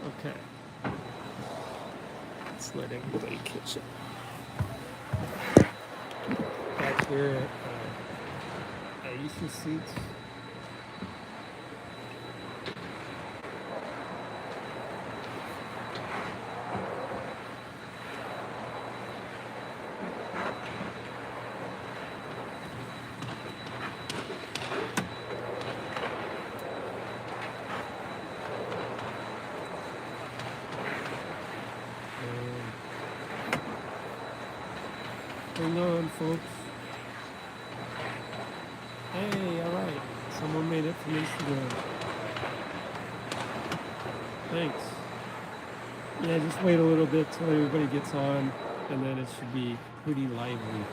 Okay. Let's let everybody catch up. Back here at Aisha's seats. Hang on, folks. Hey, all right. Someone made it from Instagram. Thanks. Yeah, just wait a little bit till everybody gets on, and then it should be pretty lively.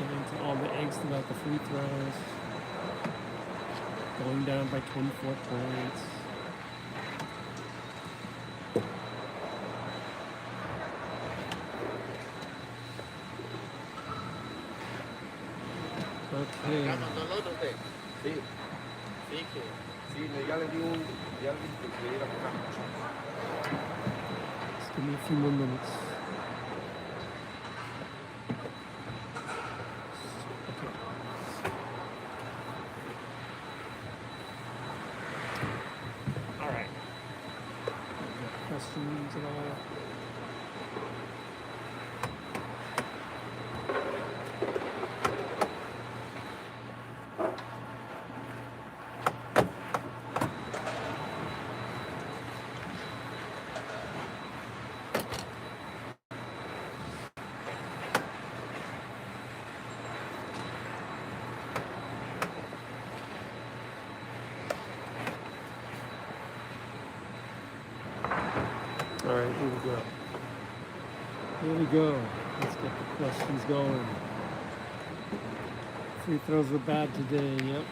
Get into all the angst about the free throws. Going down by 24 points. Okay. Sí, sí, que sí, ya le di que ir a buscar. Just give me a few more minutes. Okay. All right. Questions at all? All right, here we go. Here we go. Let's get the questions going. Free throws were bad today, yep.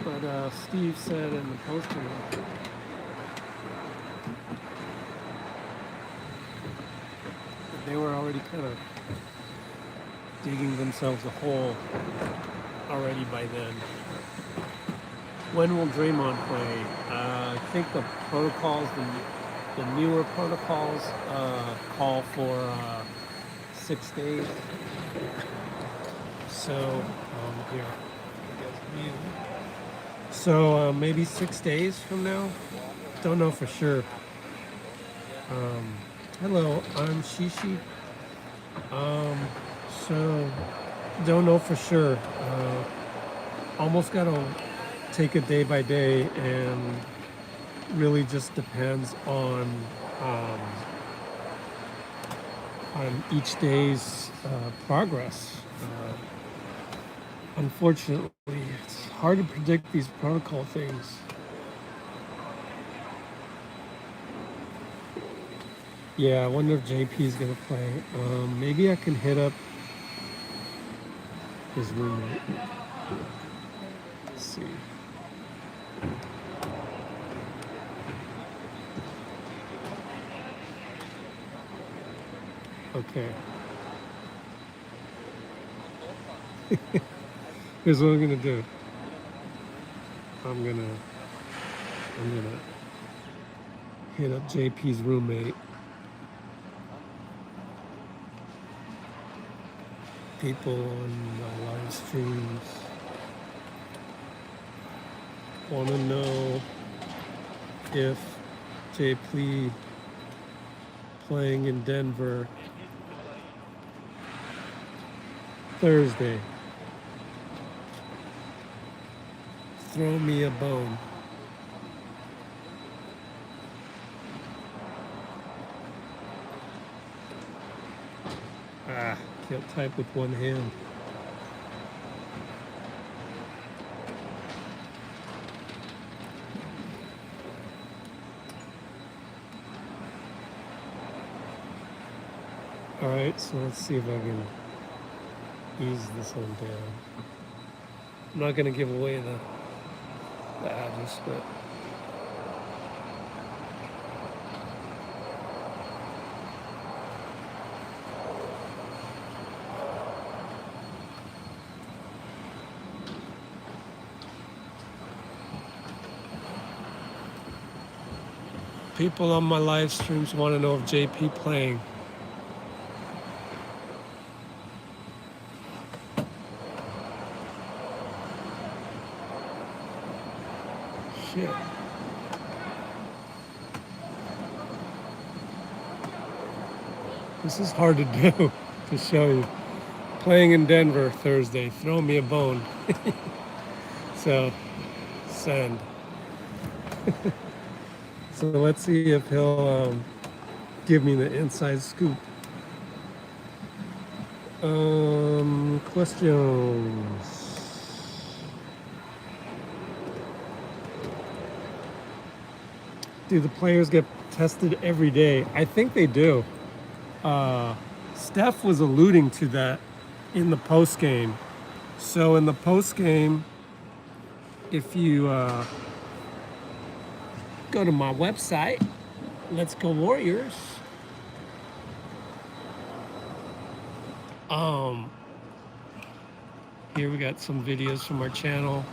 But Steve said in the poster that they were already kind of digging themselves a hole already by then. When will Draymond play? I think the protocols, the newer protocols call for 6 days. So, here. So maybe 6 days from now. Don't know for sure. Hello, I'm Shishi. So don't know for sure. Almost gotta take it day by day, and really just depends on each day's progress. Unfortunately, it's hard to predict these protocol things. Yeah, I wonder if JP is gonna play. Maybe I can hit up his roommate. Let's see. Okay. Here's what I'm gonna do. I'm gonna hit up JP's roommate. People on my live streams want to know if JP playing in Denver Thursday. Throw me a bone. Can't type with one hand. All right, so let's see if I can ease this one down. I'm not going to give away the address, but people on my live streams want to know if JP playing. Shit. This is hard to do, to show you. Playing in Denver Thursday. Throw me a bone. So, send. So let's see if he'll give me the inside scoop. Questions. Do the players get tested every day? I think they do. Steph was alluding to that in the post game. So in the post game, if you go to my website, LetsGoWarriors. Here we got some videos from our channel.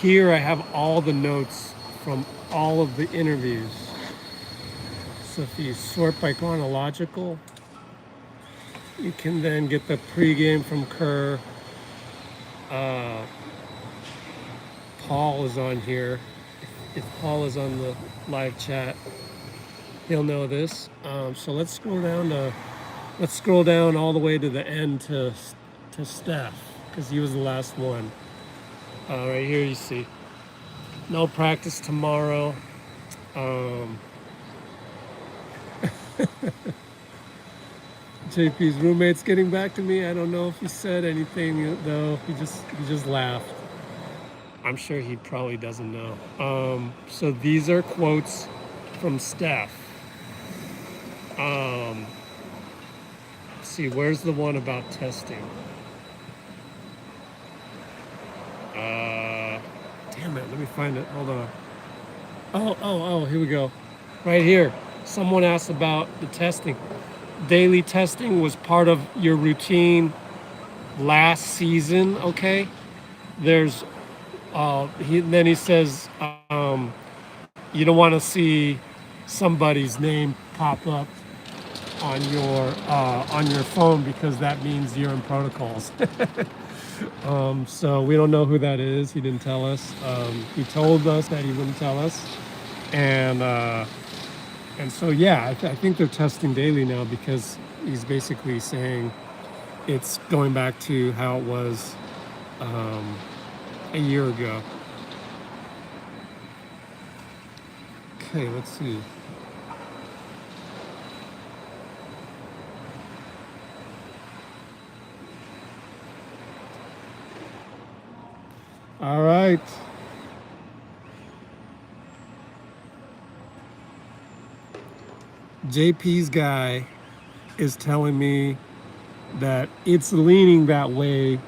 Here I have all the notes from all of the interviews. So if you sort by chronological, you can then get the pregame from Kerr. Paul is on here. If Paul is on the live chat, he'll know this. So let's scroll down all the way to the end to Steph, because he was the last one. Right here you see. No practice tomorrow. JP's roommate's getting back to me. I don't know if he said anything though. He just laughed. I'm sure he probably doesn't know. So these are quotes from Steph. Let's see, where's the one about testing? Damn it, let me find it. Hold on. Oh, here we go. Right here. Someone asked about the testing. Daily testing was part of your routine last season, okay? There's, he says, you don't want to see somebody's name pop up on your phone because that means you're in protocols. So we don't know who that is. He didn't tell us. He told us that he wouldn't tell us, and so yeah, I think they're testing daily now because he's basically saying it's going back to how it was a year ago. Okay, let's see. All right. JP's guy is telling me that it's leaning that way,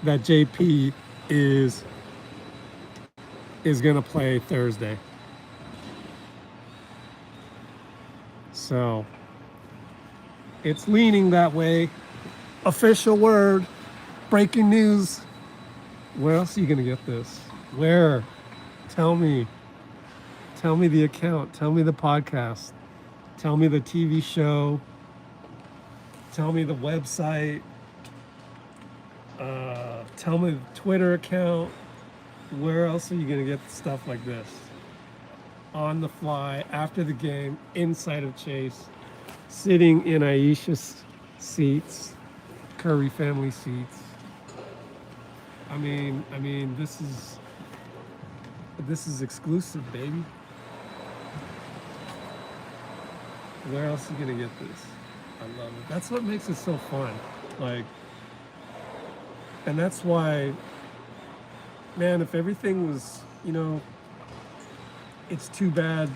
that JP is going to play Thursday. So it's leaning that way. Official word, breaking news. Where else are you going to get this? Where? Tell me. Tell me the account. Tell me the podcast. Tell me the TV show. Tell me the website. Tell me the Twitter account. Where else are you going to get stuff like this? On the fly, after the game, inside of Chase, sitting in Aisha's seats, Curry family seats. I mean, this is exclusive, baby. Where else are you gonna get this? I love it. That's what makes it so fun. Like, and that's why, man, if everything was, it's too bad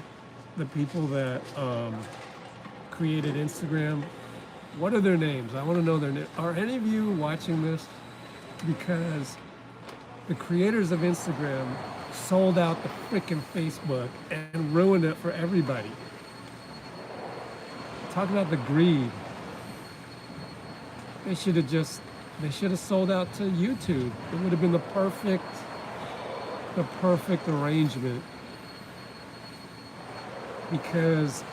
the people that created Instagram, what are their names? I want to know their names. Are any of you watching this? Because the creators of Instagram sold out the freaking Facebook and ruined it for everybody. Talk about the greed. They should have sold out to YouTube. It would have been the perfect arrangement. because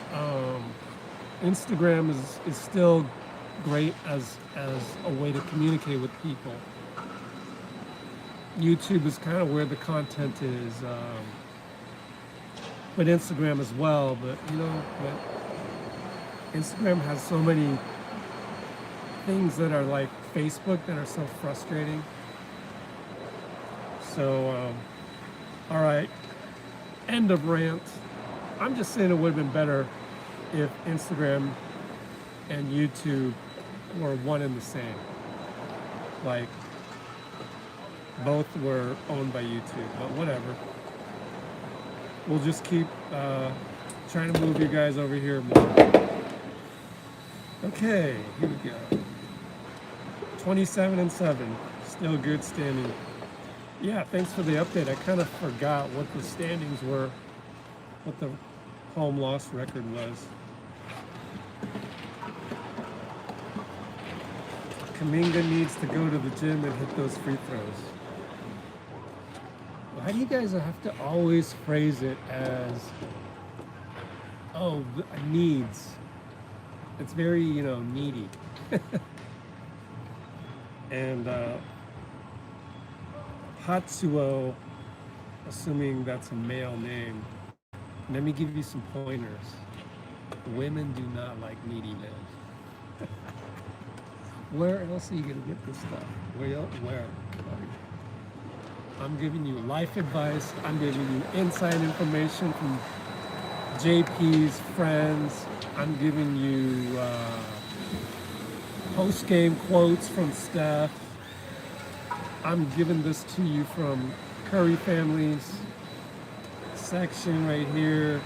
Instagram is still great as a way to communicate with people. YouTube is kind of where the content is, but Instagram as well. But Instagram has so many things that are like Facebook that are so frustrating. So, all right, end of rant. I'm just saying it would have been better if Instagram and YouTube were one and the same. Like, both were owned by YouTube, but whatever. We'll just keep trying to move you guys over here more. Okay, here we go. 27-7, still good standing. Yeah, thanks for the update. I kind of forgot what the standings were, what the home loss record was. Kaminga needs to go to the gym and hit those free throws. Why do you guys have to always phrase it as, oh, needs? It's very, needy. And Hatsuo, assuming that's a male name, let me give you some pointers. Women do not like needy men. Where else are you going to get this stuff? Where? I'm giving you life advice. I'm giving you inside information from JP's friends. I'm giving you post-game quotes from Steph. I'm giving this to you from Curry Family's section right here.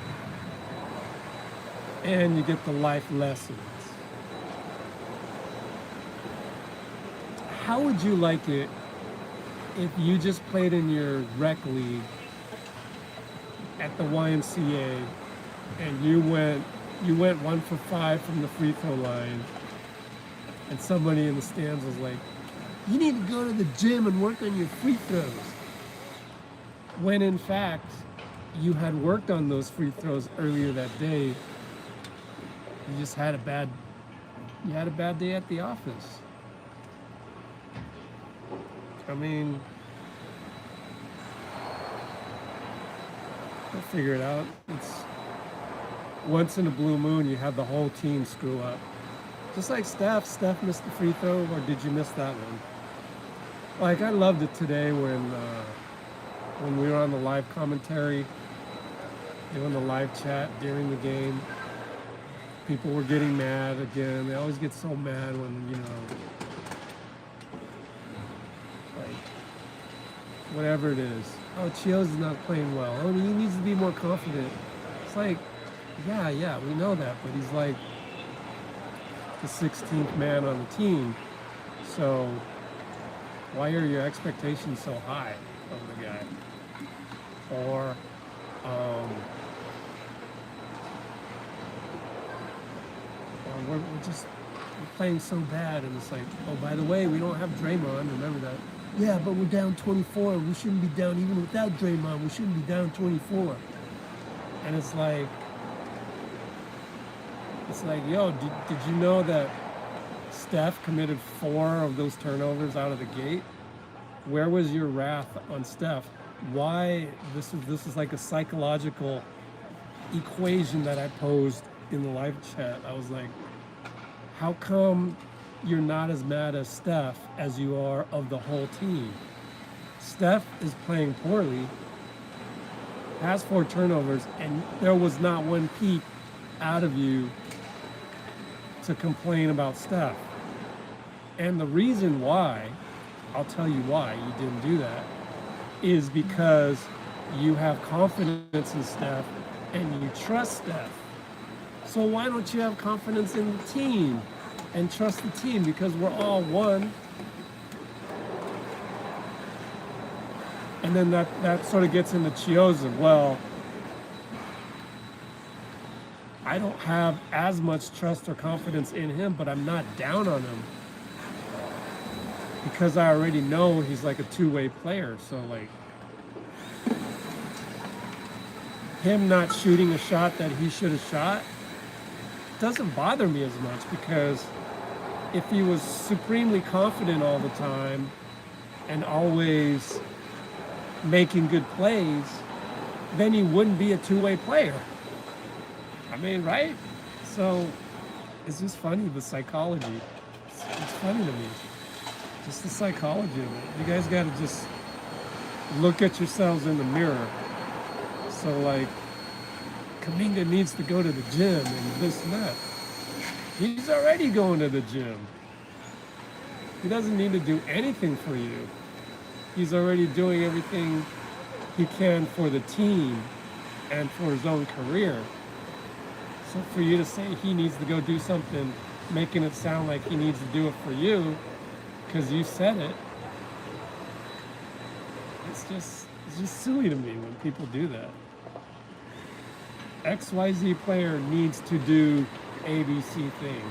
And you get the life lessons. How would you like it if you just played in your rec league at the YMCA and you went 1 for 5 from the free throw line, and somebody in the stands was like, you need to go to the gym and work on your free throws, when in fact you had worked on those free throws earlier that day. You just had a bad day at the office. I mean, I'll figure it out. It's once in a blue moon, you have the whole team screw up. Just like Steph. Steph missed the free throw, or did you miss that one? Like, I loved it today when we were on the live commentary, doing the live chat during the game. People were getting mad again. They always get so mad when, like, whatever it is. Oh, Chio's is not playing well. Oh, he needs to be more confident. It's like, yeah, we know that, but he's like the 16th man on the team. So why are your expectations so high of the guy? Or we're playing so bad, and it's like, oh, by the way, we don't have Draymond. Remember that? Yeah, but we're down 24. We shouldn't be down even without Draymond. We shouldn't be down 24. And it's like, yo, did you know that Steph committed 4 of those turnovers out of the gate? Where was your wrath on Steph? Why? This is like a psychological equation that I posed in the live chat. I was like, how come you're not as mad as Steph as you are of the whole team? Steph is playing poorly, has 4 turnovers, and there was not one peep out of you to complain about Steph. And the reason why, I'll tell you why you didn't do that, is because you have confidence in Steph and you trust Steph. So why don't you have confidence in the team and trust the team? Because we're all one. And then that sort of gets into Chio's of, well, I don't have as much trust or confidence in him, but I'm not down on him because I already know he's like a two-way player. So, like, him not shooting a shot that he should have shot doesn't bother me as much, because if he was supremely confident all the time and always making good plays, then he wouldn't be a two-way player. I mean, right? So it's just funny, the psychology. It's funny to me. Just the psychology of it. You guys got to just look at yourselves in the mirror. So, like, Kaminga needs to go to the gym and this and that. He's already going to the gym. He doesn't need to do anything for you. He's already doing everything he can for the team and for his own career. So for you to say he needs to go do something, making it sound like he needs to do it for you because you said it, it's just silly to me when people do that. XYZ player needs to do ABC thing.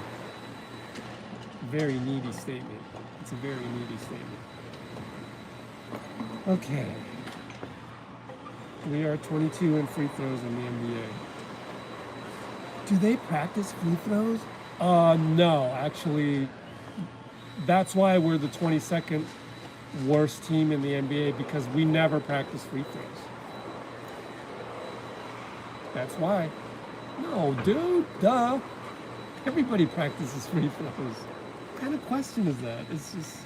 Very needy statement. It's a very needy statement. Okay. We are 22 in free throws in the NBA. Do they practice free throws? No, actually. That's why we're the 22nd worst team in the NBA, because we never practice free throws. That's why. No, dude, duh. Everybody practices free throws. What kind of question is that? It's just,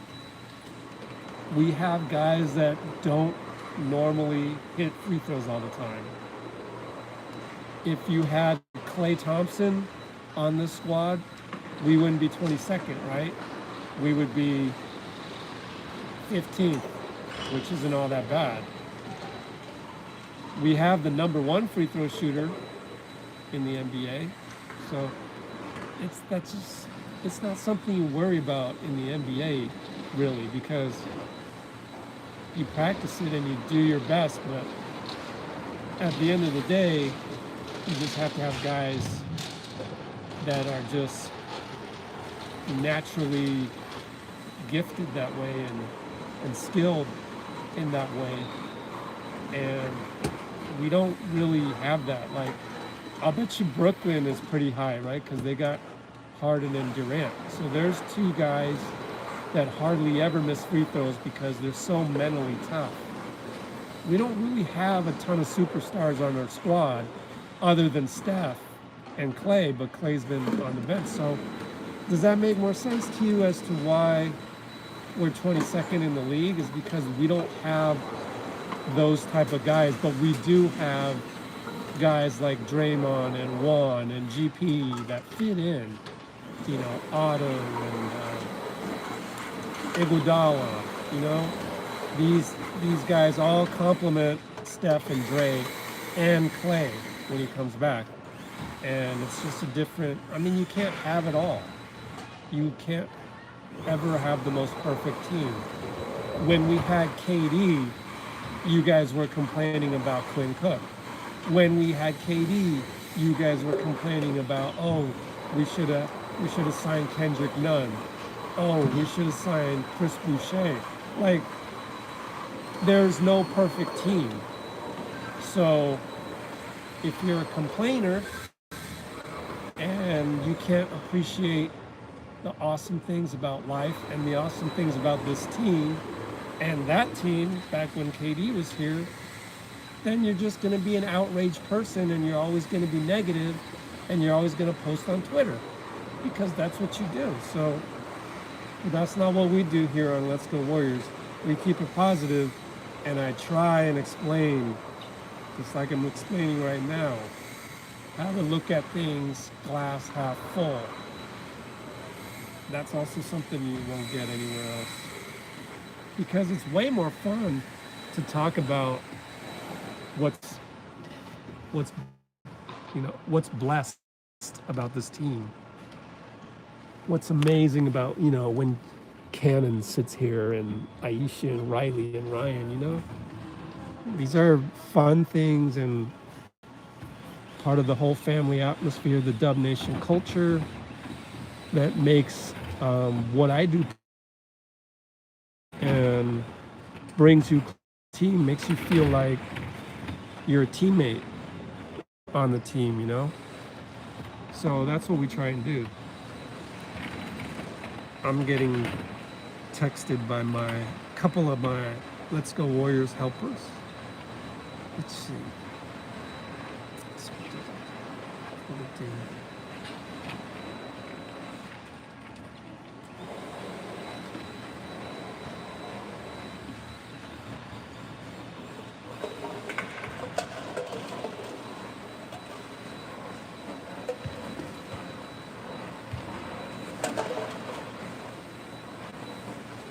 we have guys that don't normally hit free throws all the time. If you had Klay Thompson on this squad, we wouldn't be 22nd, right? We would be 15th, which isn't all that bad. We have the #1 free throw shooter in the NBA, so it's not something you worry about in the NBA, really, because you practice it and you do your best, but at the end of the day, you just have to have guys that are just naturally gifted that way and skilled in that way. And we don't really have that. Like, I'll bet you Brooklyn is pretty high, right? Because they got Harden and Durant. So there's two guys that hardly ever miss free throws because they're so mentally tough. We don't really have a ton of superstars on our squad other than Steph and Klay, but Klay's been on the bench. So does that make more sense to you as to why we're 22nd in the league? Is because we don't have those type of guys, but we do have guys like Draymond and Juan and GP that fit in, you know, Otto and Iguodala, you know, these guys all complement Steph and Dre and Klay when he comes back. And it's just a different, I mean, you can't have it all. You can't ever have the most perfect team. When we had KD, you guys were complaining about Quinn Cook. When we had KD, you guys were complaining about, oh, we should have signed Kendrick Nunn. Oh, we should have signed Chris Boucher. Like, there's no perfect team. So if you're a complainer and you can't appreciate the awesome things about life and the awesome things about this team and that team back when KD was here, then you're just going to be an outraged person, and you're always going to be negative, and you're always going to post on Twitter because that's what you do. So that's not what we do here on Let's Go Warriors. We keep it positive, and I try and explain, just like I'm explaining right now, how to look at things glass half full. That's also something you won't get anywhere else, because it's way more fun to talk about what's blessed about this team. What's amazing about, you know, when Cannon sits here and Aisha and Riley and Ryan, you know? These are fun things and part of the whole family atmosphere, the Dub Nation culture that makes what I do and brings you team, makes you feel like you're a teammate. on the team, you know? So that's what we try and do. I'm getting texted by my couple of my Let's Go Warriors helpers. Let's see.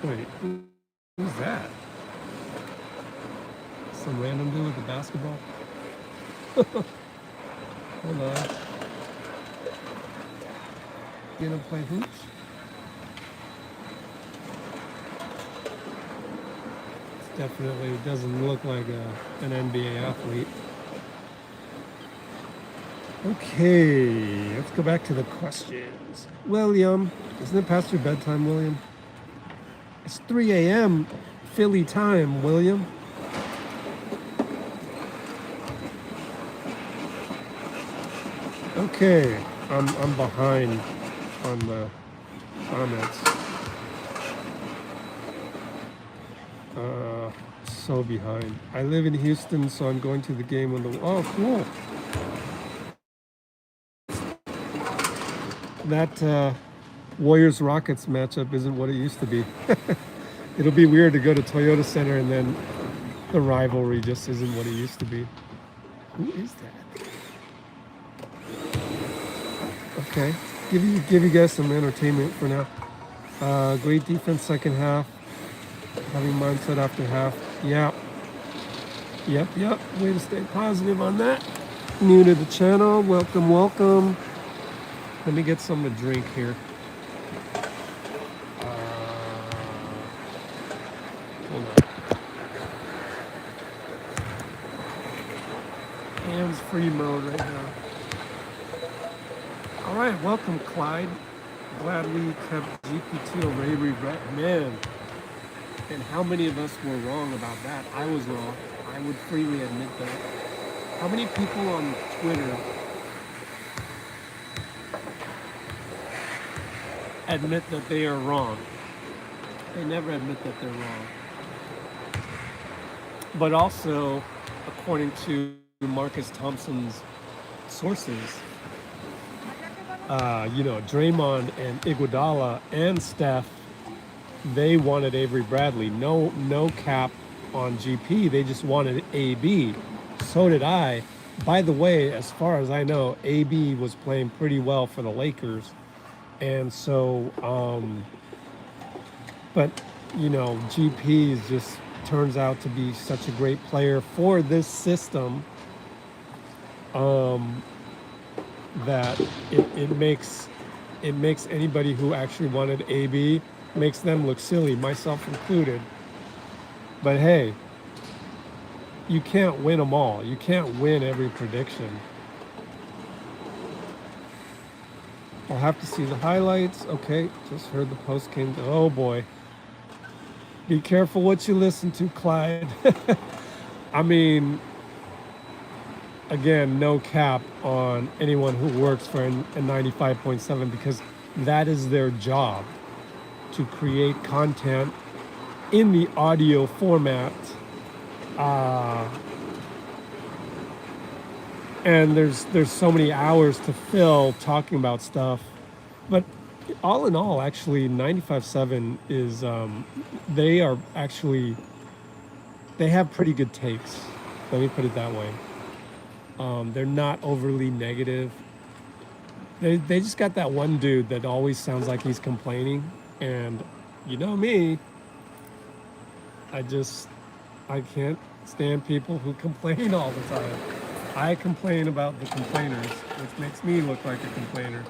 Wait, who's that? Some random dude with a basketball? Hold on. You gonna play hoops? It definitely doesn't look like an NBA athlete. Okay, let's go back to the questions. William, isn't it past your bedtime, William? It's 3 a.m. Philly time, William. Okay, I'm behind on the comments. So behind. I live in Houston, so I'm going to the game when the. Oh, cool. That Warriors Rockets matchup isn't what it used to be. It'll be weird to go to Toyota Center and then the rivalry just isn't what it used to be. Who is that? Okay, give you guys some entertainment for now. Great defense second half. Having mindset after half. Yep. Way to stay positive on that. New to the channel, welcome. Let me get some to drink here. Hold on. Hands-free mode right now. All right, welcome, Clyde. Glad we kept GPT array man. And how many of us were wrong about that? I was wrong. I would freely admit that. How many people on Twitter admit that they are wrong? They never admit that they're wrong. But also, according to Marcus Thompson's sources, Draymond and Iguodala and Steph, they wanted Avery Bradley. No cap on GP. They just wanted AB. So did I. By the way, as far as I know, AB was playing pretty well for the Lakers. And so, but, GP just turns out to be such a great player for this system that it makes anybody who actually wanted AB, makes them look silly, myself included. But hey, you can't win them all. You can't win every prediction. I'll have to see the highlights. Okay, just heard the post came. Oh boy. Be careful what you listen to, Clyde. I mean, again, no cap on anyone who works for a 95.7 because that is their job, to create content in the audio format. And there's so many hours to fill talking about stuff. But all in all, actually, 95.7 is, they have pretty good takes. Let me put it that way. They're not overly negative. They just got that one dude that always sounds like he's complaining. And you know me, I can't stand people who complain all the time. I complain about the complainers, which makes me look like a complainer.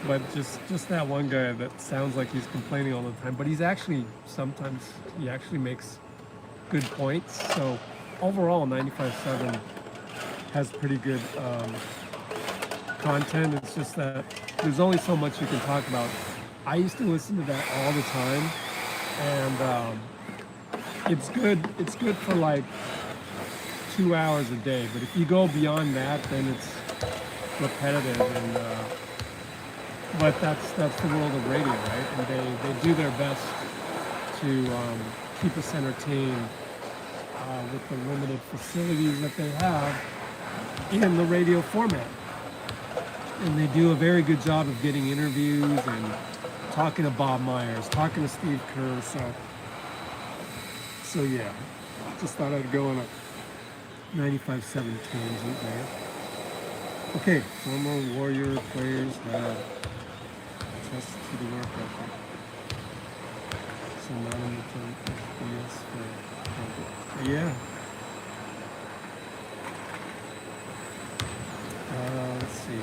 But just that one guy that sounds like he's complaining all the time, but sometimes he actually makes good points. So overall, 95.7 has pretty good content. It's just that there's only so much you can talk about. I used to listen to that all the time, and it's good for like 2 hours a day. But if you go beyond that, then it's repetitive. And but that's the world of radio, right? And they do their best to keep us entertained with the limited facilities that they have in the radio format. And they do a very good job of getting interviews and talking to Bob Myers, talking to Steve Kerr. So yeah, just thought I'd go on a 95.7 tangent there. Okay, former Warrior players have attested to the work ethic. So not in the term yes for yeah. Let's see.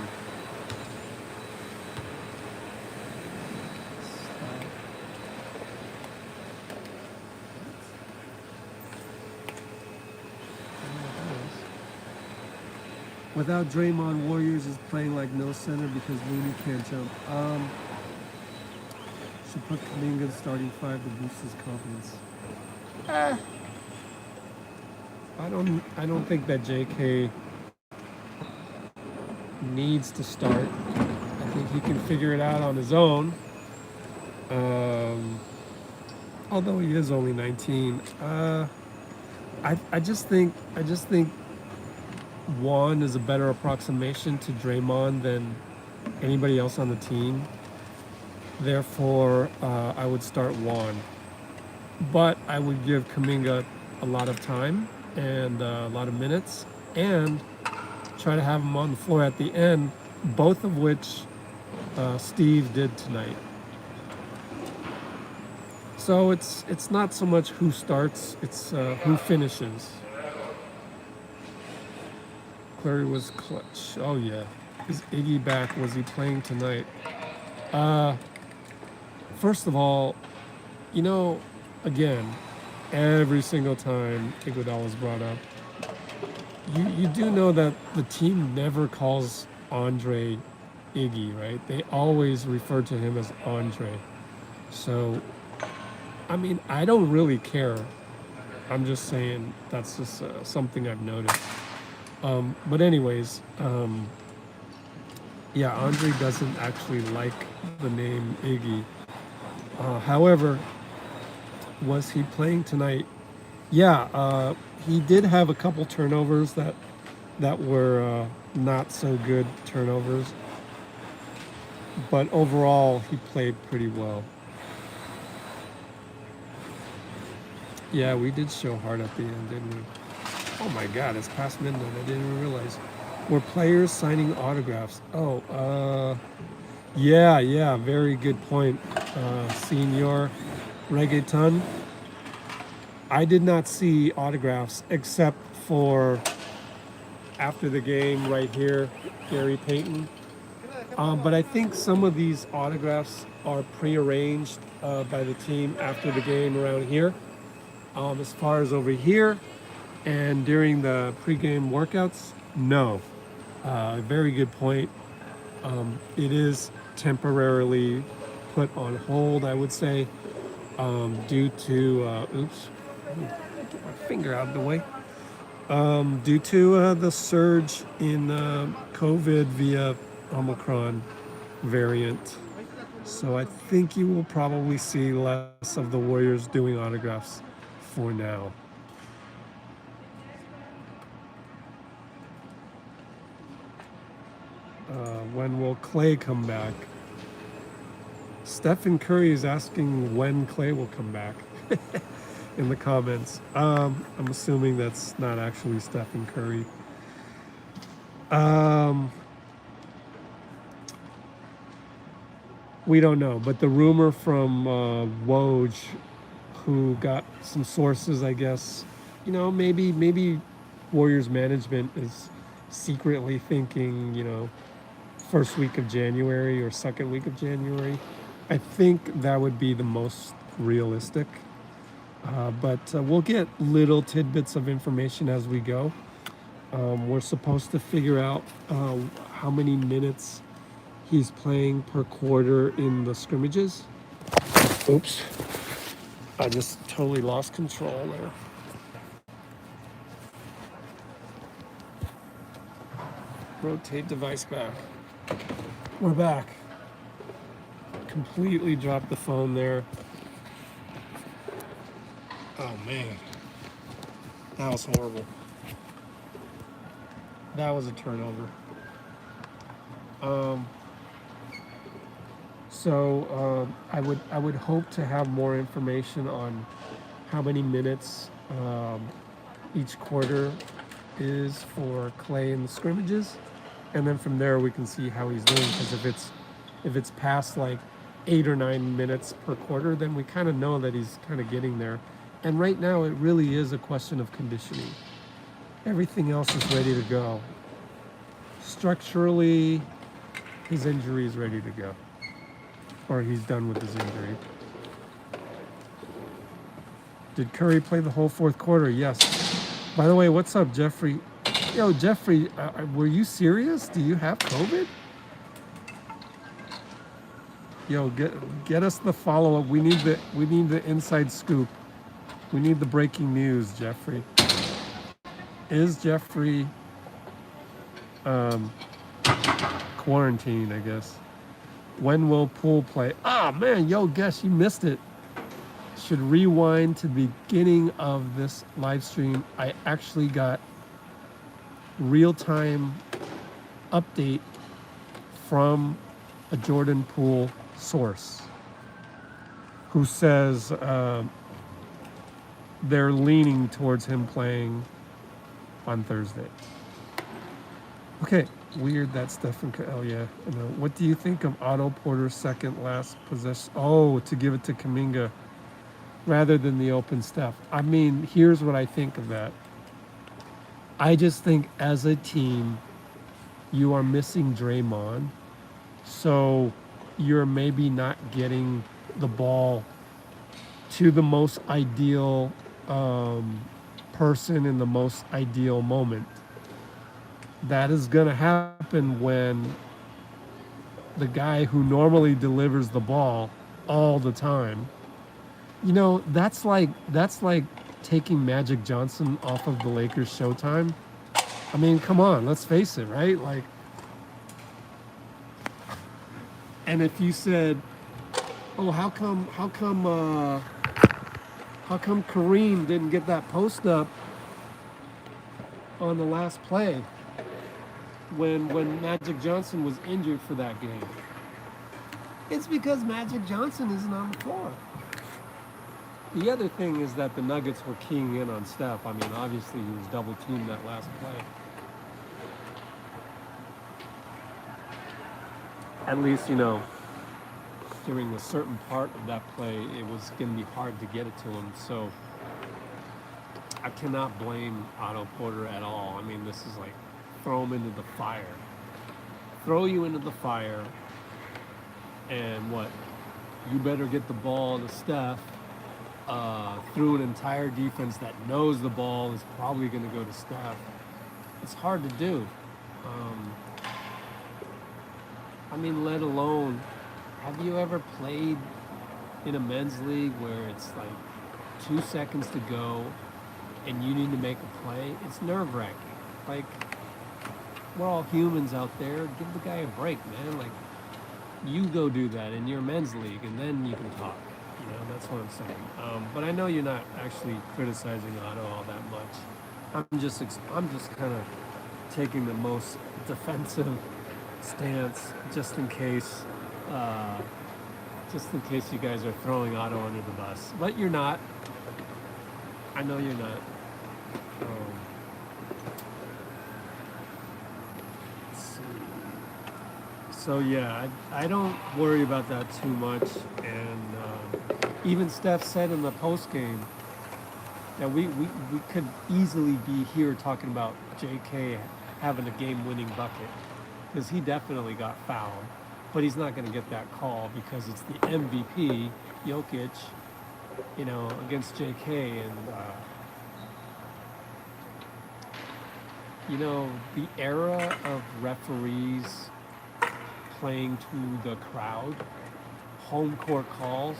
Without Draymond, Warriors is playing like no center because Looney can't jump. Should put Kuminga in starting 5 to boost his confidence. I don't think that JK needs to start. I think he can figure it out on his own. Although he is only 19. I just think Juan is a better approximation to Draymond than anybody else on the team. Therefore, I would start Juan. But I would give Kuminga a lot of time and a lot of minutes and try to have him on the floor at the end, both of which Steve did tonight. So it's not so much who starts, it's who finishes. Clary was clutch. Oh yeah. Is Iggy back? Was he playing tonight? First of all, again, every single time Iguodala is brought up, you do know that the team never calls Andre Iggy, right? They always refer to him as Andre. So, I don't really care. I'm just saying that's just something I've noticed. But anyways, Andre doesn't actually like the name Iggy. However, was he playing tonight? Yeah, he did have a couple turnovers that were not so good turnovers. But overall, he played pretty well. Yeah, we did show hard at the end, didn't we? Oh my God, it's past midnight. I didn't even realize. Were players signing autographs? Yeah, very good point, Senior Reggaeton. I did not see autographs except for after the game right here, Gary Payton. But I think some of these autographs are prearranged by the team after the game around here. As far as over here and during the pregame workouts, no. Very good point. It is temporarily put on hold, I would say, due to, get my finger out of the way, due to the surge in COVID via Omicron variant. So I think you will probably see less of the Warriors doing autographs for now. When will Klay come back? Stephen Curry is asking when Klay will come back in the comments. I'm assuming that's not actually Stephen Curry. We don't know, but the rumor from Woj, who got some sources, I guess, maybe Warriors management is secretly thinking, first week of January or second week of January. I think that would be the most realistic. But we'll get little tidbits of information as we go. We're supposed to figure out how many minutes he's playing per quarter in the scrimmages. Oops. I just totally lost control there. Rotate device back. We're back. Completely dropped the phone there. Oh man, that was horrible. That was a turnover. I would hope to have more information on how many minutes each quarter is for Klay in the scrimmages, and then from there we can see how he's doing. Because if it's past like 8 or 9 minutes per quarter, then we kind of know that he's kind of getting there. And right now it really is a question of conditioning. Everything else is ready to go. Structurally, his injury is ready to go, or he's done with his injury. Did Curry play the whole fourth quarter? Yes. By the way, what's up, Jeffrey? Yo, Jeffrey, were you serious? Do you have COVID? Yo, get us the follow-up. We need the inside scoop. We need the breaking news, Jeffrey. Is Jeffrey quarantined, I guess? When will Poole play? Ah, man, yo, guess you missed it. Should rewind to the beginning of this live stream. I actually got real-time update from a Jordan Poole source who says they're leaning towards him playing on Thursday. Okay, weird that Stephen. Oh yeah. What do you think of Otto Porter's second last possession? Oh, to give it to Kuminga rather than the open Steph. I mean, here's what I think of that. I just think as a team, you are missing Draymond, so you're maybe not getting the ball to the most ideal person in the most ideal moment. That is going to happen when the guy who normally delivers the ball all the time, that's like taking Magic Johnson off of the Lakers Showtime. I mean, come on, let's face it, right? Like, and if you said, "Oh, how come Kareem didn't get that post up on the last play when Magic Johnson was injured for that game?" It's because Magic Johnson isn't on the floor. The other thing is that the Nuggets were keying in on Steph. I mean, obviously he was double teamed that last play. At least, during a certain part of that play, it was going to be hard to get it to him. So I cannot blame Otto Porter at all. I mean, this is like throw him into the fire. Throw you into the fire, and what? You better get the ball to Steph through an entire defense that knows the ball is probably going to go to Steph. It's hard to do. I mean, let alone, have you ever played in a men's league where it's like 2 seconds to go and you need to make a play? It's nerve-wracking. Like, we're all humans out there. Give the guy a break, man. Like, you go do that in your men's league, and then you can talk. That's what I'm saying. But I know you're not actually criticizing Otto all that much. I'm just kind of taking the most defensive stance, just in case you guys are throwing Otto under the bus. But you're not. I know you're not. Let's see. So yeah, I don't worry about that too much. And even Steph said in the post game that we could easily be here talking about JK having a game-winning bucket, because he definitely got fouled, but he's not going to get that call because it's the MVP, Jokic, against JK. And the era of referees playing to the crowd, home court calls,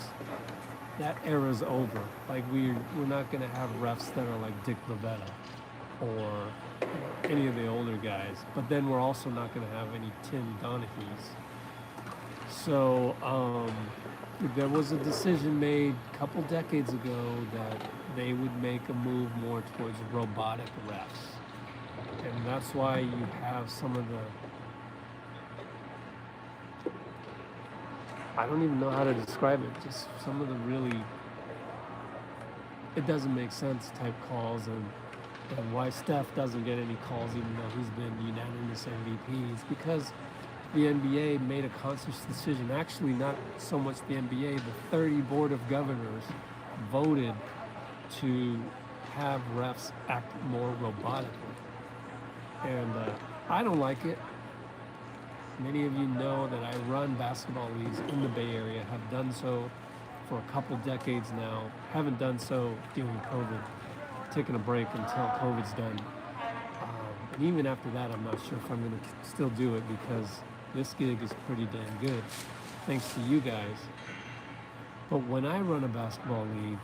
that era's over. Like, we're not going to have refs that are like Dick Lavetta or any of the older guys. But then we're also not going to have any Tim Donahues. So there was a decision made a couple decades ago that they would make a move more towards robotic refs. And that's why you have some of the, I don't even know how to describe it, just some of the really, it doesn't make sense type calls, and why Steph doesn't get any calls even though he's been unanimous MVP is because the NBA made a conscious decision, actually not so much the NBA, the 30 Board of Governors voted to have refs act more robotically. And I don't like it. Many of you know that I run basketball leagues in the Bay Area, have done so for a couple decades now, haven't done so during COVID, taking a break until COVID's done. And even after that, I'm not sure if I'm going to still do it because this gig is pretty damn good, thanks to you guys. But when I run a basketball league,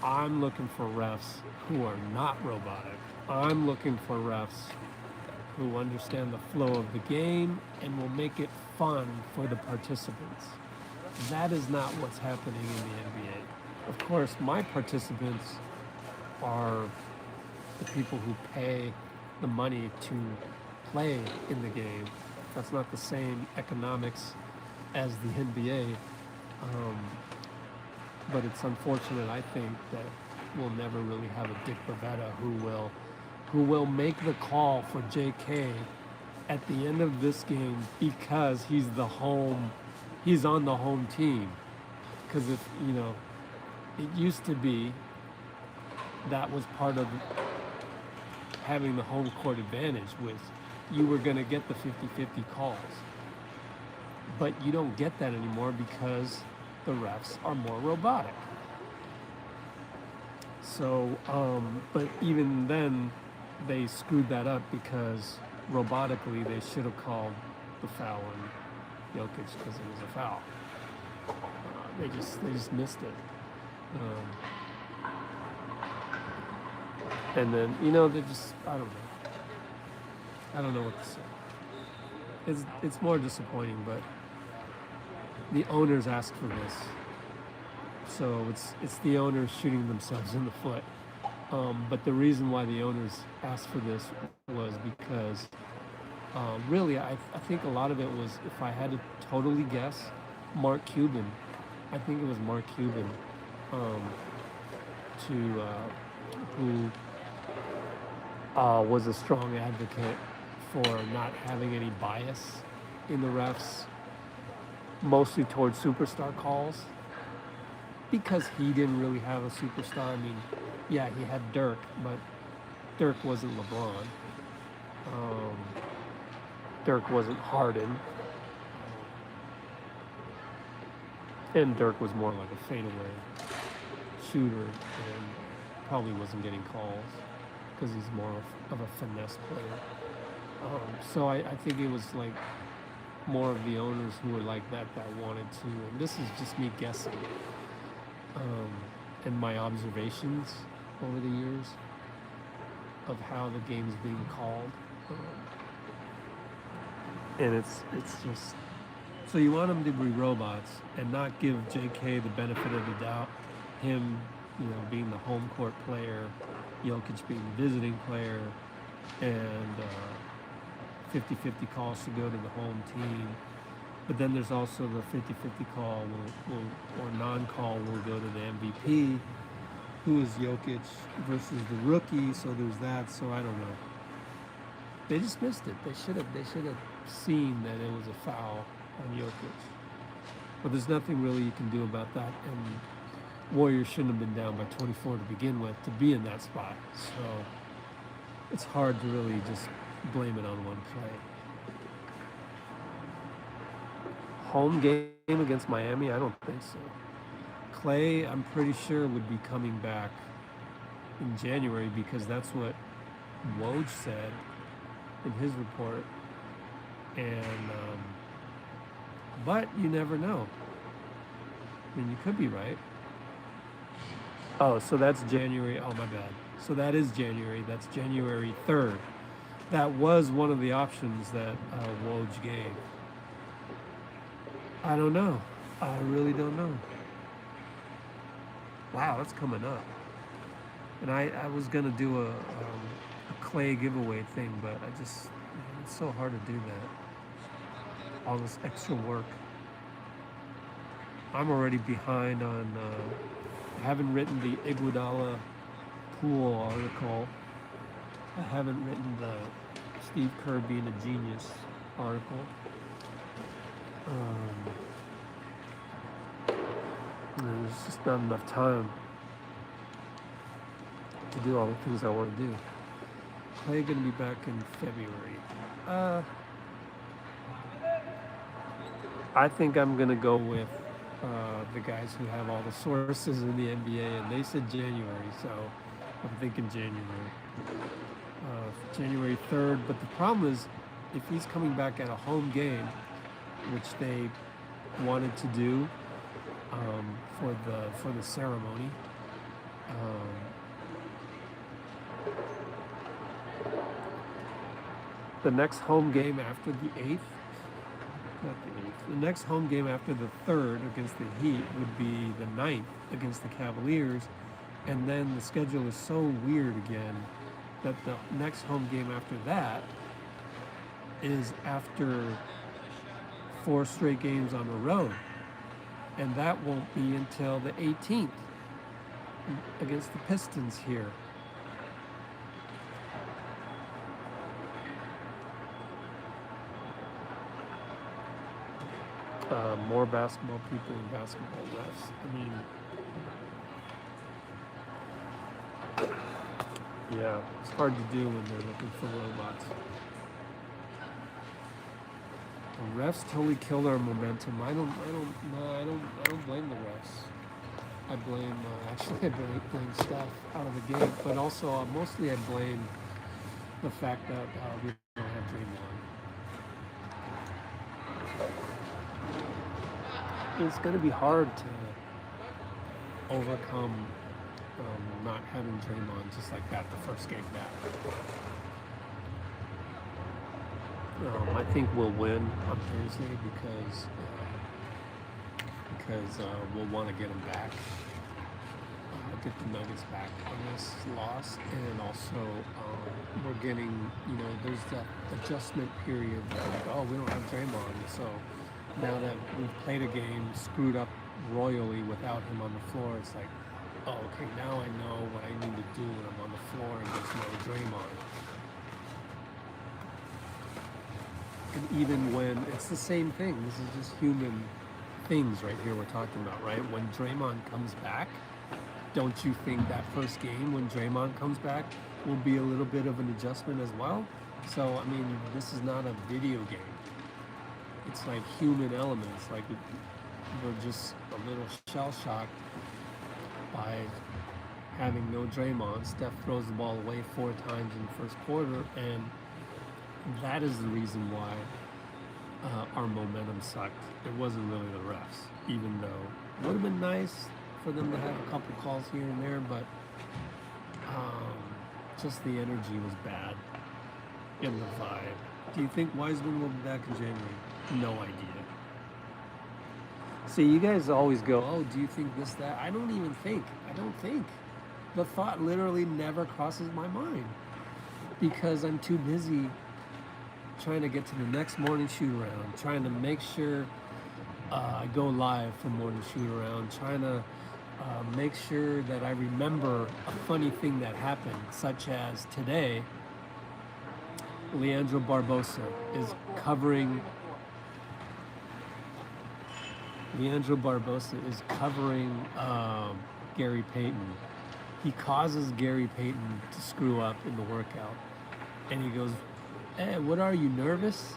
I'm looking for refs who are not robotic. I'm looking for refs who understand the flow of the game and will make it fun for the participants. That is not what's happening in the NBA. Of course, my participants are the people who pay the money to play in the game. That's not the same economics as the NBA. But it's unfortunate, I think, that we'll never really have a Dick Bavetta who will make the call for JK at the end of this game because he's on the home team. Because if, it used to be that was part of having the home court advantage, was you were going to get the 50-50 calls. But you don't get that anymore because the refs are more robotic. So, but even then, they screwed that up because robotically they should have called the foul on Jokic because it was a foul. They just missed it. And then, they just, I don't know what to say. It's more disappointing, but the owners asked for this. So it's the owners shooting themselves in the foot. But the reason why the owners asked for this was because really, I think a lot of it was, if I had to totally guess, Mark Cuban. I think it was Mark Cuban who was a strong advocate for not having any bias in the refs, mostly towards superstar calls, because he didn't really have a superstar. I mean, yeah, he had Dirk, but Dirk wasn't LeBron. Dirk wasn't Harden. And Dirk was more like a fadeaway shooter and probably wasn't getting calls because he's more of a finesse player. So I think it was like more of the owners who were like that wanted to, and this is just me guessing, and my observations over the years of how the game's being called. And it's just, so you want them to be robots and not give JK the benefit of the doubt, him, being the home court player, Jokic being the visiting player, and 50-50 calls to go to the home team. But then there's also the 50-50 call or non-call will go to the MVP, who is Jokic versus the rookie, so there's that. So I don't know. They just missed it. They should have seen that it was a foul on Jokic. But there's nothing really you can do about that. And Warriors shouldn't have been down by 24 to begin with to be in that spot. So it's hard to really just blame it on one play. Home game against Miami? I don't think so. Klay, I'm pretty sure, would be coming back in January because that's what Woj said in his report. And but you never know. I mean, you could be right. Oh, so that's January. Oh, my bad. So that is January. That's January 3rd. that was one of the options that Woj gave. I don't know. I really don't know. Wow, that's coming up. And I was gonna do a Klay giveaway thing, but it's so hard to do that. All this extra work. I'm already behind on. I haven't written the Iguodala pool article. I haven't written the Steve Kerr being a genius article. There's just not enough time to do all the things I want to do. Klay gonna be back in February. I think I'm gonna go with the guys who have all the sources in the NBA, and they said January, so I'm thinking January. January 3rd, but the problem is if he's coming back at a home game, which they wanted to do for the ceremony, the next home game after the 8th, not the 8th, the next home game after the 3rd against the Heat would be the 9th against the Cavaliers, and then the schedule is so weird again that the next home game after that is after 4 straight games on the road. And that won't be until the 18th against the Pistons here. More basketball people and basketball refs. I mean, yeah, it's hard to do when they're looking for robots. The refs totally killed our momentum. I don't blame the refs. I blame I blame stuff out of the game, but also mostly I blame the fact that we don't have Draymond. It's going to be hard to overcome not having Draymond just like that the first game back. I think we'll win on Thursday because we'll want to get him back, get the Nuggets back on this loss, and also we're getting, there's that adjustment period. Like, oh, we don't have Draymond, so now that we've played a game screwed up royally without him on the floor, it's like, oh, okay, now I know what I need to do when I'm on the floor and there's no Draymond. And even when it's the same thing, this is just human things right here we're talking about, right? When Draymond comes back, don't you think that first game when Draymond comes back will be a little bit of an adjustment as well? So, I mean, this is not a video game. It's like human elements. Like we're just a little shell-shocked by having no Draymond. Steph throws the ball away 4 times in the first quarter, and that is the reason why our momentum sucked. It wasn't really the refs, even though it would have been nice for them to have a couple calls here and there, but just the energy was bad in the vibe. Do you think Wiseman will be back in January? No idea. See, you guys always go, oh, do you think this, that? I don't think. The thought literally never crosses my mind because I'm too busy trying to get to the next morning shoot around, trying to make sure I go live for morning shoot around, trying to make sure that I remember a funny thing that happened, such as today, Leandro Barbosa is covering Gary Payton. He causes Gary Payton to screw up in the workout, and he goes, "Hey, what are you, nervous?"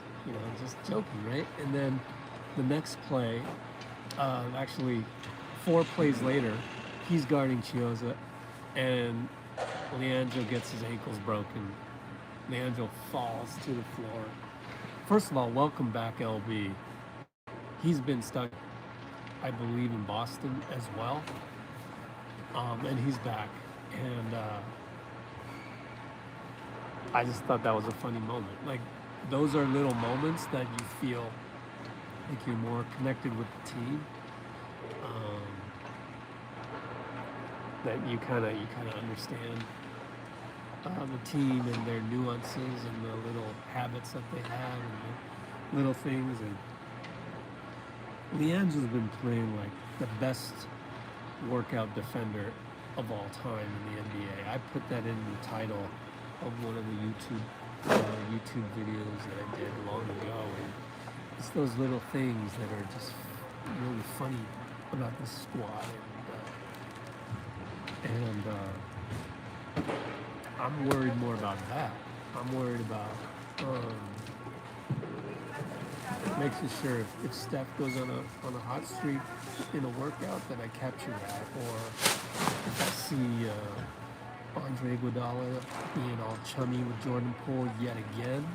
Just joking, right? And then the next play, actually 4 plays later, he's guarding Chiozza, and Leandro gets his ankles broken. Leandro falls to the floor. First of all, welcome back, LB. He's been stuck, I believe, in Boston as well. And he's back. And I just thought that was a funny moment. Like, those are little moments that you feel like you're more connected with the team. That you kind of understand the team and their nuances and the little habits that they have and the little things. And Leandro's been playing like the best workout defender of all time in the NBA. I put that in the title of one of the YouTube videos that I did long ago. And it's those little things that are just really funny about this squad. And I'm worried more about that. I'm worried about making sure if Steph goes on a hot streak in a workout that I capture that, or if I see Andre Iguodala being all chummy with Jordan Poole yet again,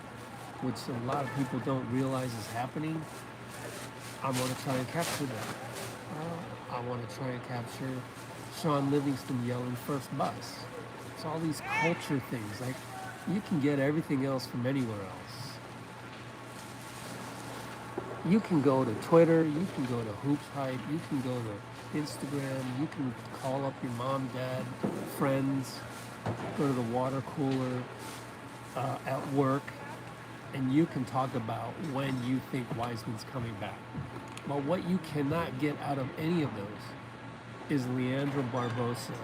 which a lot of people don't realize is happening. I want to try and capture that. I want to try and capture Sean Livingston yelling first bus. It's all these culture things. Like, you can get everything else from anywhere else. You can go to Twitter, you can go to Hoops Hype, you can go to Instagram, you can call up your mom, dad, friends, go to the water cooler at work, and you can talk about when you think Wiseman's coming back. But what you cannot get out of any of those is Leandro Barbosa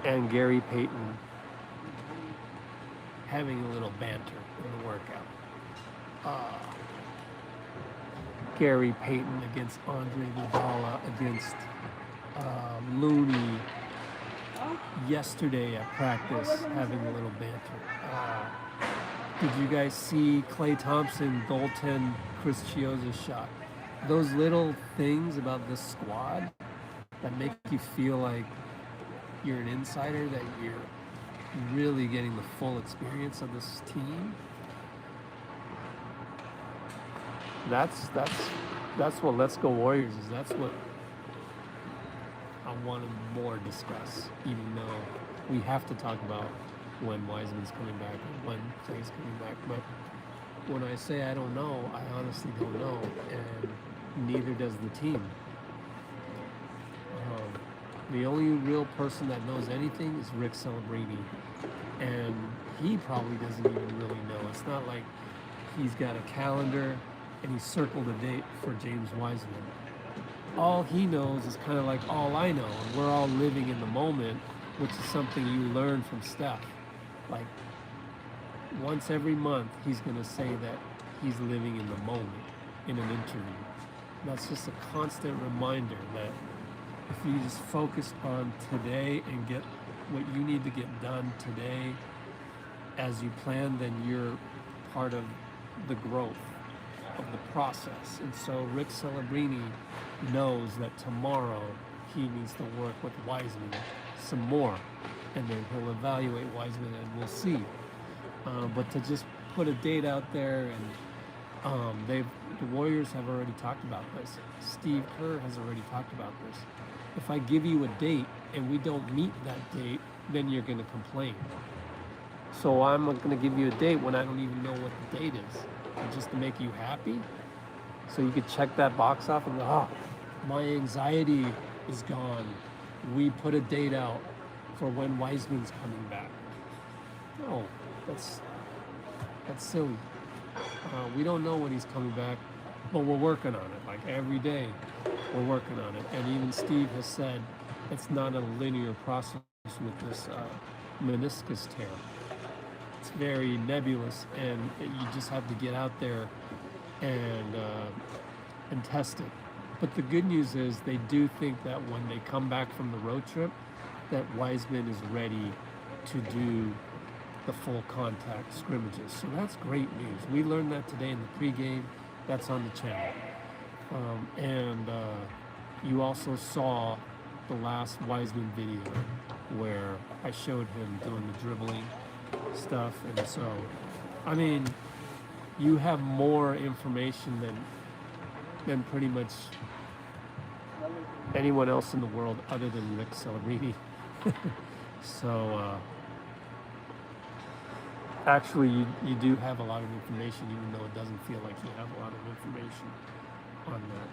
and Gary Payton having a little banter in the workout. Gary Payton against Andre Iguodala against Looney yesterday at practice having a little banter. Did you guys see Klay Thompson goaltend Chris Chioza's shot? Those little things about this squad that make you feel like you're an insider, that you're really getting the full experience of this team. That's what Let's Go Warriors is. That's what I want to more discuss, even though we have to talk about when Wiseman's coming back and when Klay's coming back. But when I say I don't know, I honestly don't know, and neither does the team. The only real person that knows anything is Rick Celebrini, and he probably doesn't even really know. It's not like he's got a calendar and he circled a date for James Wiseman. All he knows is kind of like all I know, and we're all living in the moment, which is something you learn from Steph. Like, once every month, he's going to say that he's living in the moment in an interview. That's just a constant reminder that if you just focus on today and get what you need to get done today as you plan, then you're part of the growth of the process. And so Rick Celebrini knows that tomorrow he needs to work with Wiseman some more, and then he'll evaluate Wiseman and we'll see. But to just put a date out there, and the Warriors have already talked about this. Steve Kerr has already talked about this. If I give you a date and we don't meet that date, then you're going to complain. So I'm going to give you a date when I don't even know what the date is, just to make you happy. So you could check that box off and go, my anxiety is gone. We put a date out for when Wiseman's coming back. No, that's silly. We don't know when he's coming back, but we're working on it. Like, every day, we're working on it. And even Steve has said it's not a linear process with this meniscus tear. It's very nebulous, and you just have to get out there and test it. But the good news is they do think that when they come back from the road trip, that Wiseman is ready to do the full contact scrimmages. So that's great news. We learned that today in the pregame. That's on the channel. And you also saw the last Wiseman video where I showed him doing the dribbling stuff. And so, I mean, you have more information than pretty much anyone else in the world other than Rick Celebrini. So Actually, you do have a lot of information, even though it doesn't feel like you have a lot of information on that.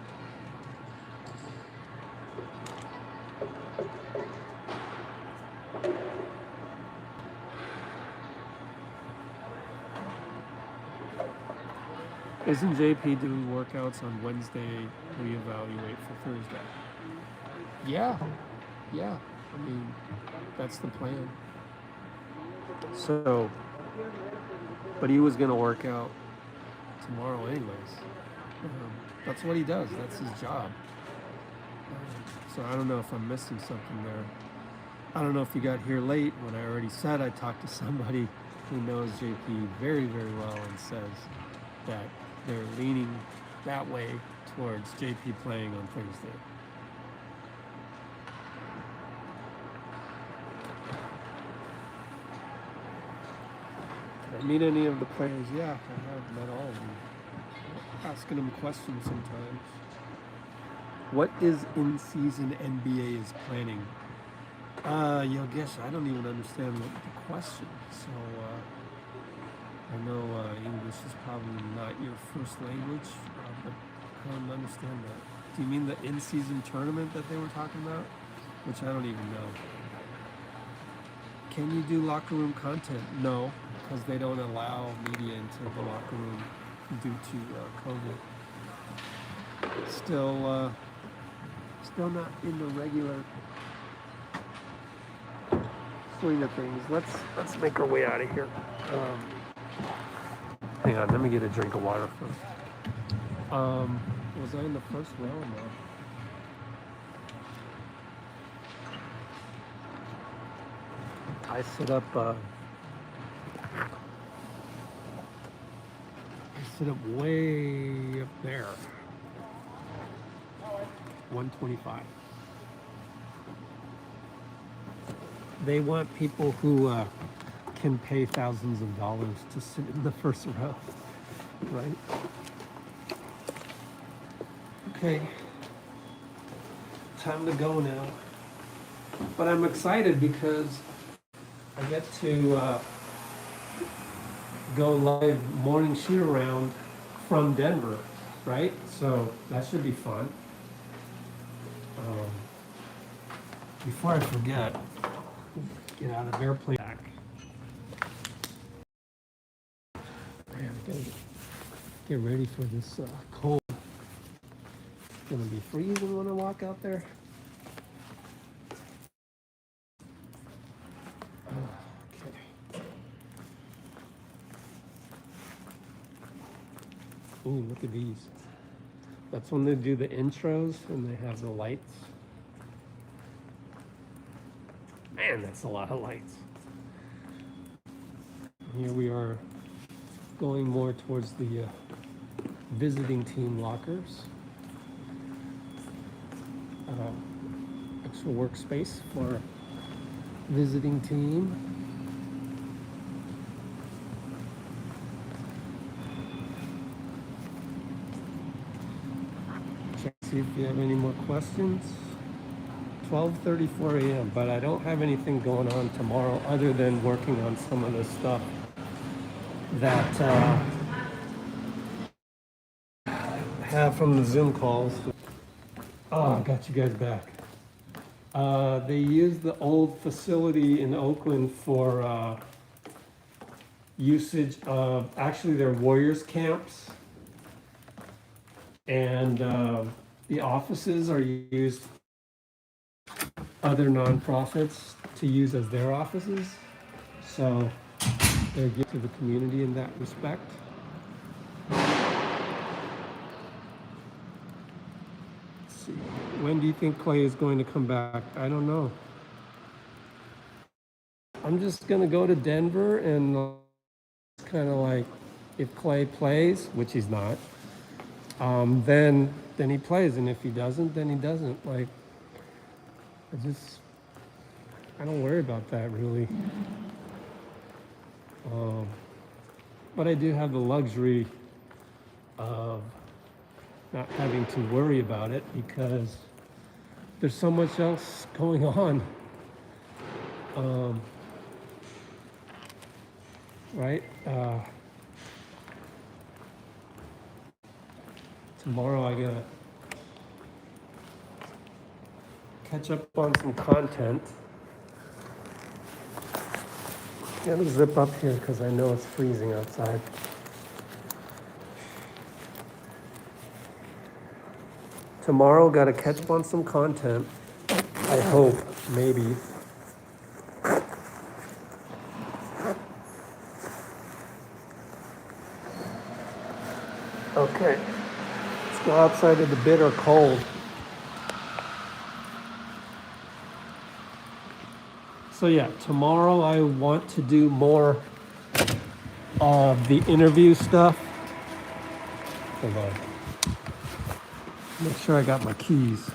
Isn't JP doing workouts on Wednesday, reevaluate for Thursday? Yeah, yeah. I mean, that's the plan. So, but he was going to work out tomorrow anyways. That's what he does. That's his job. So I don't know if I'm missing something there. I don't know if you got here late when I already said I talked to somebody who knows JP very, very well and says that they're leaning that way towards JP playing on Thursday. Did I meet any of the players? Yeah, I have met all of them. Asking them questions sometimes. What is in-season NBA is planning? Yogesh, I don't even understand the question. So I know English is probably not your first language, but I don't understand that. Do you mean the in-season tournament that they were talking about? Which I don't even know. Can you do locker room content? No, because they don't allow media into the locker room due to COVID. Still not in the regular swing of things. Let's make our way out of here. Hang on, let me get a drink of water first. Was I in the first row or no? I sit up way up there. 125. They want people who can pay thousands of dollars to sit in the first row, right? Okay, time to go now. But I'm excited because I get to go live morning shoot around from Denver, right? So that should be fun. Before I forget, get out of airplane back. Man, I gotta get ready for this cold. It's gonna be freezing when I walk out there. Okay. Ooh, look at these. That's when they do the intros and they have the lights. Man, that's a lot of lights. Here we are going more towards the visiting team lockers. Extra workspace for visiting team. Check, see if you have any more questions. 12:34 a.m., but I don't have anything going on tomorrow other than working on some of the stuff that I have from the Zoom calls. Oh, I got you guys back. They used the old facility in Oakland for usage of actually their Warriors camps, and the offices are used other nonprofits to use as their offices. So they're giving to the community in that respect. Let's see. When do you think Klay is going to come back? I don't know. I'm just going to go to Denver and kind of like, if Klay plays, which he's not, then he plays. And if he doesn't, then he doesn't. Like, I don't worry about that really. But I do have the luxury of not having to worry about it because there's so much else going on. right? Tomorrow I gotta catch up on some content. Gotta zip up here because I know it's freezing outside. Tomorrow gotta catch up on some content. I hope, maybe. Okay, let's go outside of the bitter cold. So yeah, tomorrow I want to do more of the interview stuff. Hold on. Make sure I got my keys.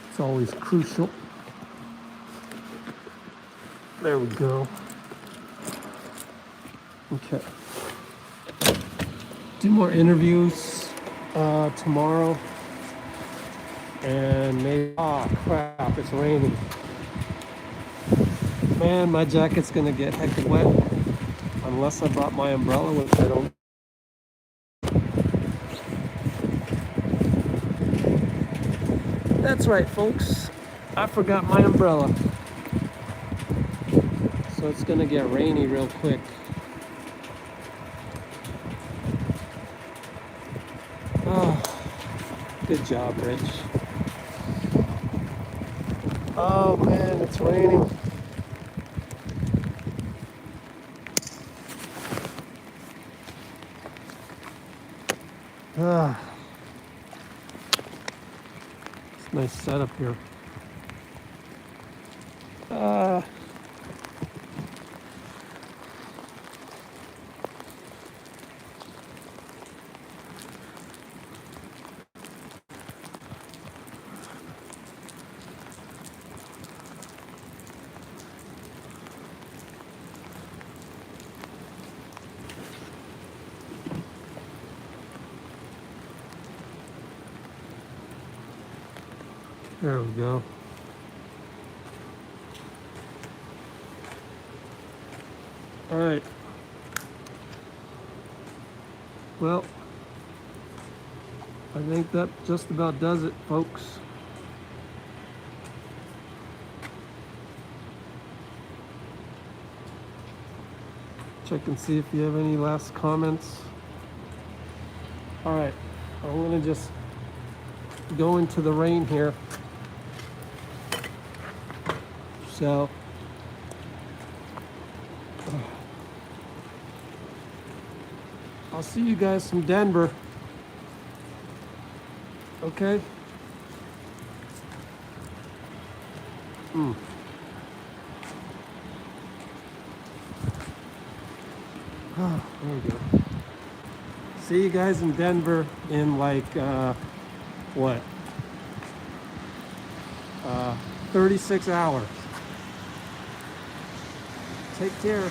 It's always crucial. There we go. Okay. Do more interviews tomorrow. And maybe, oh crap, it's raining. Man, my jacket's gonna get heckin' wet unless I brought my umbrella, which I don't. That's right, folks. I forgot my umbrella. So it's gonna get rainy real quick. Oh, good job, Rich. Oh man, it's raining. Ah. It's a nice setup here. There we go. All right. Well, I think that just about does it, folks. Check and see if you have any last comments. All right, I'm gonna just go into the rain here. So, I'll see you guys from Denver. Okay? Oh, there we go. See you guys in Denver in like, what? 36 hours. Take care.